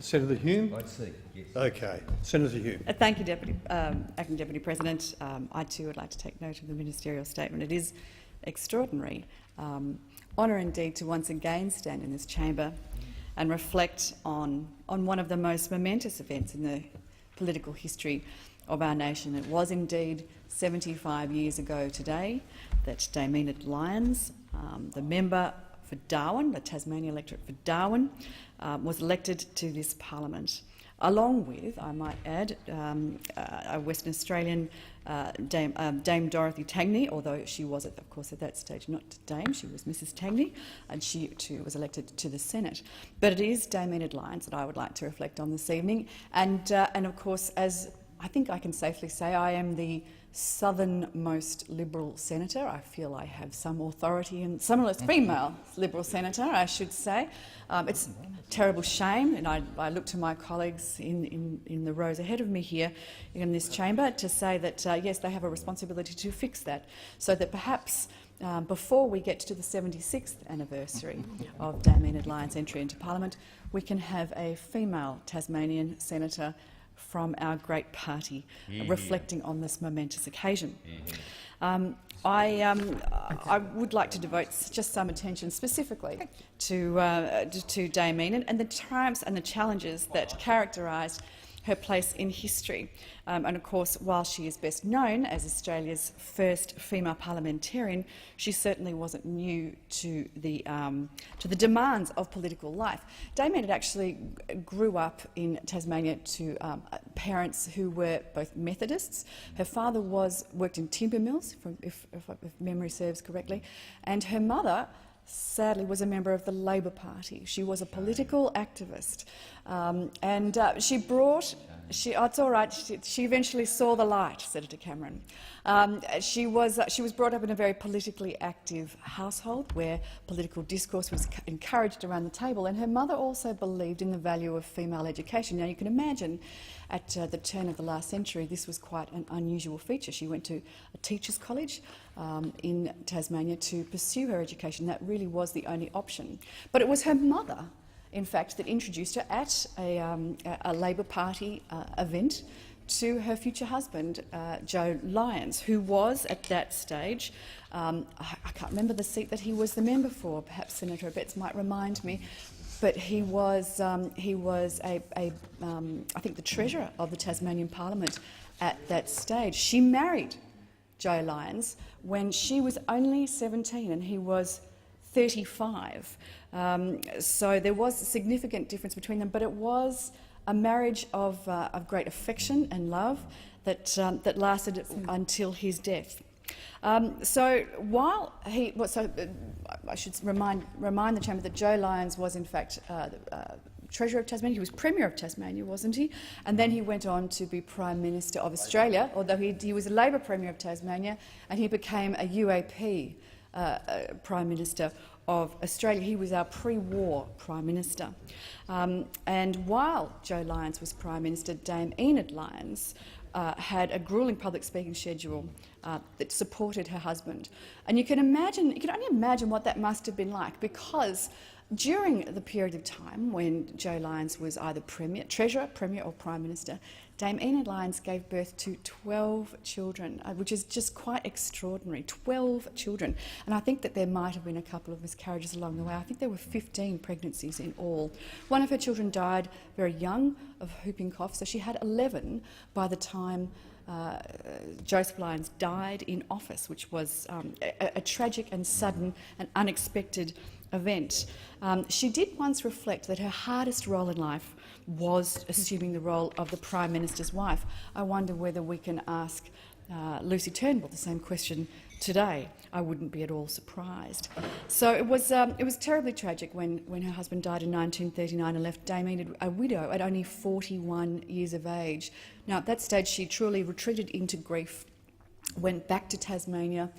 Senator Hume? I'd see, yes. Okay. Senator Hume. Thank you, Acting Deputy President. I too would like to take note of the ministerial statement. It is extraordinary honour indeed to once again stand in this chamber and reflect on one of the most momentous events in the political history of our nation. It was indeed 75 years ago today that Dame Enid Lyons, the member for Darwin, the Tasmania electorate for Darwin, was elected to this parliament, along with, I might add, a Western Australian Dame Dorothy Tangney, although she was, of course, at that stage not Dame, she was Mrs Tangney, and she too was elected to the Senate. But it is Dame Enid Lyons that I would like to reflect on this evening, and of course, as I think I can safely say, I am the southernmost Liberal senator. I feel I have some authority, and someone's female Liberal senator, I should say. It's a terrible shame, and I look to my colleagues in the rows ahead of me here in this chamber to say that, yes, they have a responsibility to fix that, so that perhaps before we get to the 76th anniversary of Dame Enid Lyons' entry into Parliament, we can have a female Tasmanian senator from our great party, reflecting on this momentous occasion. I would like to devote just some attention specifically to Dame Enid and the triumphs and the challenges that characterised her place in history. And of course, while she is best known as Australia's first female parliamentarian, she certainly wasn't new to the demands of political life. Dame Enid actually grew up in Tasmania to parents who were both Methodists. Her father worked in timber mills, if memory serves correctly, and her mother sadly was a member of the Labor Party. She was a political activist, and she brought. It's all right. She eventually saw the light, Senator Cameron. She was brought up in a very politically active household where political discourse was encouraged around the table, and her mother also believed in the value of female education. Now, you can imagine at the turn of the last century, this was quite an unusual feature. She went to a teachers' college in Tasmania to pursue her education. That really was the only option. But it was her mother, in fact, that introduced her at a Labor Party event to her future husband, Joe Lyons, who was at that stage, I can't remember the seat that he was the member for, perhaps Senator Abetz might remind me, but he was I think the treasurer of the Tasmanian Parliament at that stage. She married Joe Lyons when she was only 17 and he was 35. So there was a significant difference between them, but it was a marriage of great affection and love that lasted until his death. So while he, I should remind the chamber that Joe Lyons was in fact Treasurer of Tasmania. He was Premier of Tasmania, wasn't he? And then he went on to be Prime Minister of Australia, although he was a Labor Premier of Tasmania, and he became a UAP Prime Minister of Australia. He was our pre-war Prime Minister. And while Joe Lyons was Prime Minister, Dame Enid Lyons had a gruelling public speaking schedule that supported her husband. And you can only imagine what that must have been like, because during the period of time when Joe Lyons was either Treasurer, Premier or Prime Minister, Dame Enid Lyons gave birth to 12 children, which is just quite extraordinary, 12 children. And I think that there might have been a couple of miscarriages along the way. I think there were 15 pregnancies in all. One of her children died very young of whooping cough, so she had 11 by the time Joseph Lyons died in office, which was a tragic and sudden and unexpected event. She did once reflect that her hardest role in life was assuming the role of the Prime Minister's wife. I wonder whether we can ask Lucy Turnbull the same question today. I wouldn't be at all surprised. So it was terribly tragic when her husband died in 1939 and left Dame Enid a widow at only 41 years of age. Now, at that stage, she truly retreated into grief, went back to Tasmania,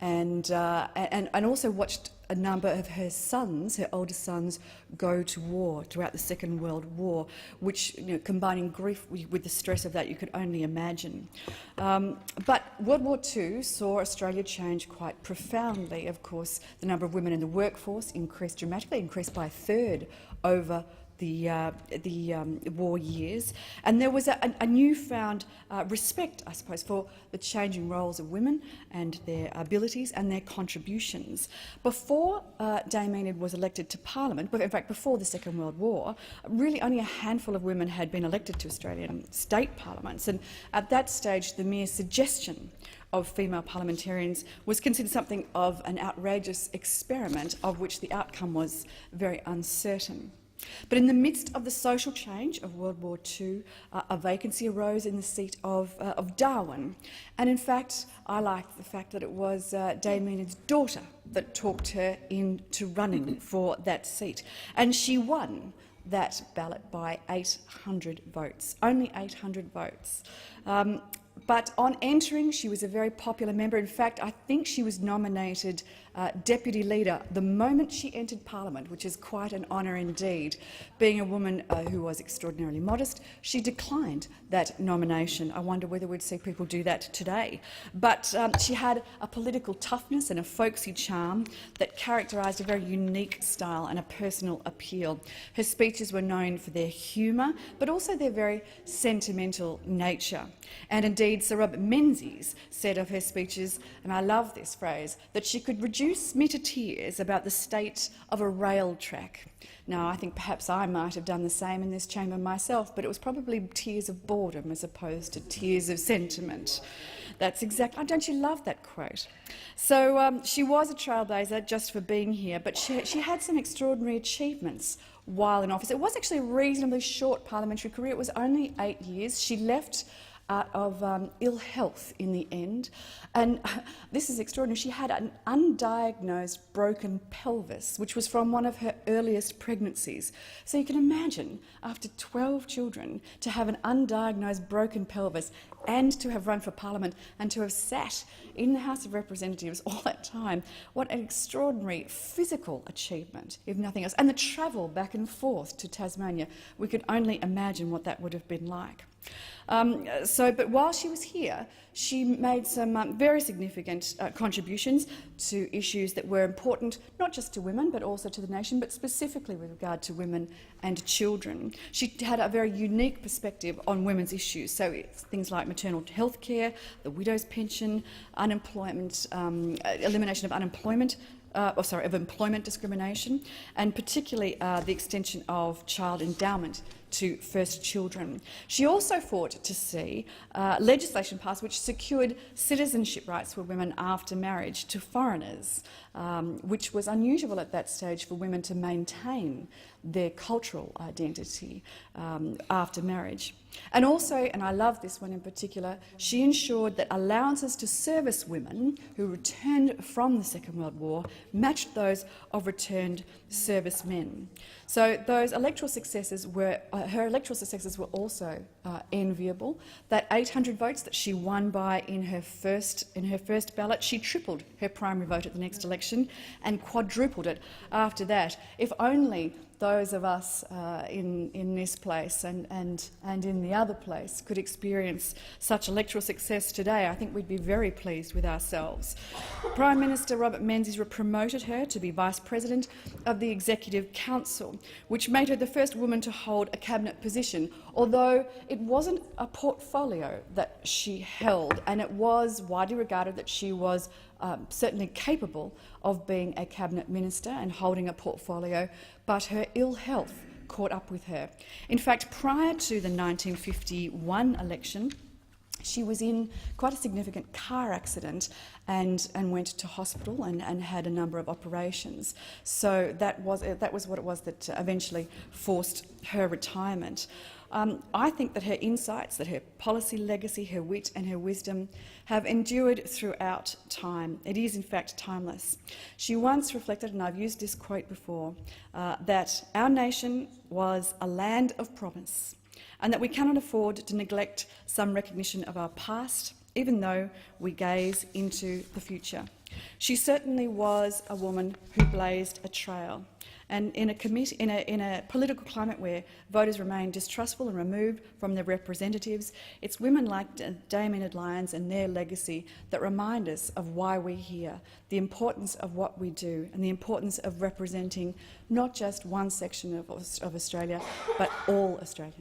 and also watched a number of her sons, her oldest sons, go to war throughout the Second World War, which, combining grief with the stress of that, you could only imagine. But World War II saw Australia change quite profoundly. Of course, the number of women in the workforce increased dramatically, increased by a third over war years, and there was a newfound respect, I suppose, for the changing roles of women and their abilities and their contributions. Before Dame Enid was elected to Parliament, but in fact before the Second World War, really only a handful of women had been elected to Australian state parliaments, and at that stage the mere suggestion of female parliamentarians was considered something of an outrageous experiment of which the outcome was very uncertain. But in the midst of the social change of World War II, a vacancy arose in the seat of Darwin. And in fact, I like the fact that it was Dame Enid's daughter that talked her into running for that seat. And she won that ballot by 800 votes, only 800 votes. But on entering, she was a very popular member. In fact, I think she was nominated Deputy Leader the moment she entered Parliament, which is quite an honour indeed. Being a woman who was extraordinarily modest, she declined that nomination. I wonder whether we'd see people do that today. But she had a political toughness and a folksy charm that characterised a very unique style and a personal appeal. Her speeches were known for their humour, but also their very sentimental nature. And indeed, Sir Robert Menzies said of her speeches, and I love this phrase, that she could reduce me to tears about the state of a rail track. Now, I think perhaps I might have done the same in this chamber myself, but it was probably tears of boredom as opposed to tears of sentiment. That's exactly. Don't you love that quote? So she was a trailblazer just for being here, but she had some extraordinary achievements while in office. It was actually a reasonably short parliamentary career. It was only 8 years. She left out of ill health in the end. And this is extraordinary. She had an undiagnosed broken pelvis, which was from one of her earliest pregnancies. So you can imagine, after 12 children, to have an undiagnosed broken pelvis and to have run for Parliament and to have sat in the House of Representatives all that time. What an extraordinary physical achievement, if nothing else. And the travel back and forth to Tasmania, we could only imagine what that would have been like. But while she was here, she made some very significant contributions to issues that were important not just to women but also to the nation, but specifically with regard to women and children. She had a very unique perspective on women's issues, so it's things like maternal health care, the widow's pension, unemployment, elimination of unemployment, of employment discrimination, and particularly the extension of child endowment to first children. She also fought to see legislation passed which secured citizenship rights for women after marriage to foreigners, which was unusual at that stage for women to maintain their cultural identity after marriage. And also, and I love this one in particular, she ensured that allowances to service women who returned from the Second World War matched those of returned servicemen. So those electoral successes were, her electoral successes were also enviable. That 800 votes that she won by in her first ballot, she tripled her primary vote at the next election and quadrupled it after that. If only those of us in this place and in the other place could experience such electoral success today, I think we'd be very pleased with ourselves. Prime Minister Robert Menzies promoted her to be Vice President of the Executive Council, which made her the first woman to hold a cabinet position, although it wasn't a portfolio that she held, and it was widely regarded that she was certainly capable of being a cabinet minister and holding a portfolio, but her ill health caught up with her. In fact, prior to the 1951 election, she was in quite a significant car accident and went to hospital and had a number of operations. So that was what it was that eventually forced her retirement. I think that her insights, that her policy legacy, her wit and her wisdom have endured throughout time. It is, in fact, timeless. She once reflected, and I've used this quote before, that our nation was a land of promise and that we cannot afford to neglect some recognition of our past, even though we gaze into the future. She certainly was a woman who blazed a trail, And in a political climate where voters remain distrustful and removed from their representatives, it's women like Dame Enid Lyons and their legacy that remind us of why we're here, the importance of what we do and the importance of representing not just one section of Australia, but all Australians.